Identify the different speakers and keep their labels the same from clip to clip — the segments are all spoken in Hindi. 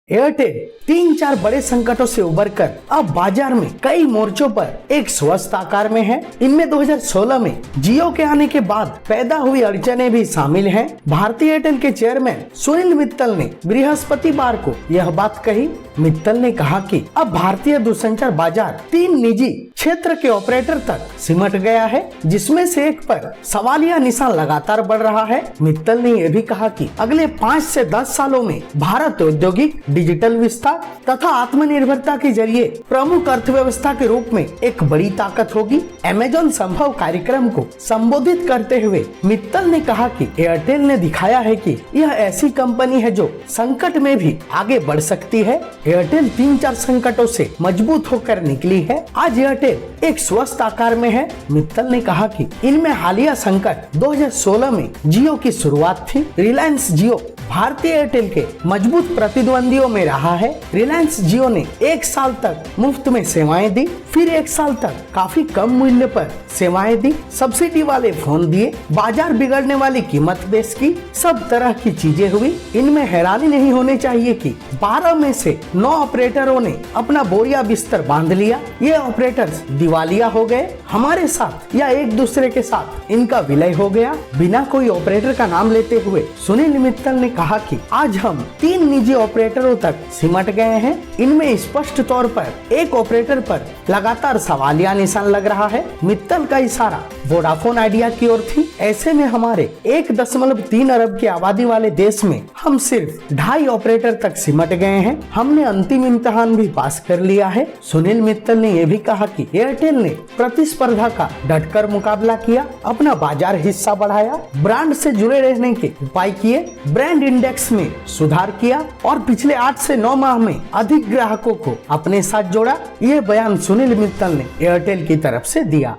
Speaker 1: एयरटेल 3-4 बड़े संकटों से उबरकर अब बाजार में कई मोर्चों पर एक स्वस्थ आकार में है। इनमें 2016 में जियो के आने के बाद पैदा हुई अड़चनें भी शामिल हैं। भारतीय एयरटेल के चेयरमैन सुनील मित्तल ने बृहस्पतिवार को यह बात कही। मित्तल ने कहा कि अब भारतीय दूरसंचार बाजार 3 निजी क्षेत्र के ऑपरेटर तक सिमट गया है, जिसमें से एक पर सवालिया निशान लगातार बढ़ रहा है। मित्तल ने यह भी कहा कि अगले 5 से 10 सालों में भारत औद्योगिक, डिजिटल विस्तार तथा आत्मनिर्भरता के जरिए प्रमुख अर्थव्यवस्था के रूप में एक बड़ी ताकत होगी। अमेज़न संभव कार्यक्रम को संबोधित करते हुए मित्तल ने कहा कि एयरटेल ने दिखाया है कि यह ऐसी कंपनी है जो संकट में भी आगे बढ़ सकती है। एयरटेल 3-4 संकटों से मजबूत होकर निकली है। आज एयरटेल एक स्वस्थ आकार में है। मित्तल ने कहा कि इनमें हालिया संकट 2016 में जियो की शुरुआत थी। रिलायंस जियो भारतीय एयरटेल के मजबूत प्रतिद्वंदियों में रहा है। रिलायंस जियो ने 1 साल तक मुफ्त में सेवाएं दी, फिर 1 साल तक काफी कम मूल्य पर सेवाएं दी, सब्सिडी वाले फोन दिए, बाजार बिगड़ने वाली कीमत पेश की, सब तरह की चीजें हुई। इनमें हैरानी नहीं होनी चाहिए कि 12 में से 9 ऑपरेटरों ने अपना बोरिया बिस्तर बांध लिया। ये ऑपरेटर्स दिवालिया हो गए, हमारे साथ या एक दूसरे के साथ इनका विलय हो गया। बिना कोई ऑपरेटर का नाम लेते हुए सुनील मित्तल ने कहा कि आज हम 3 निजी ऑपरेटरों तक सिमट गए हैं। इनमें स्पष्ट तौर पर एक ऑपरेटर पर लगातार सवालिया निशान लग रहा है। मित्तल का इशारा वोडाफोन आइडिया की ओर थी। ऐसे में हमारे 1.3 अरब की आबादी वाले देश में हम सिर्फ 2.5 ऑपरेटर तक सिमट गए हैं। हमने अंतिम इम्तिहान भी पास कर लिया है। सुनील मित्तल ने यह भी कहा कि एयरटेल ने प्रतिस्पर्धा का डटकर मुकाबला किया, अपना बाजार हिस्सा बढ़ाया, ब्रांड से जुड़े रहने के उपाय किए, ब्रांड इंडेक्स में सुधार किया और पिछले 8 से 9 माह में अधिक ग्राहकों को अपने साथ जोड़ा। ये बयान सुनील मित्तल ने एयरटेल की तरफ से दिया।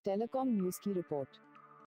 Speaker 2: टेलीकॉम न्यूज़ की रिपोर्ट।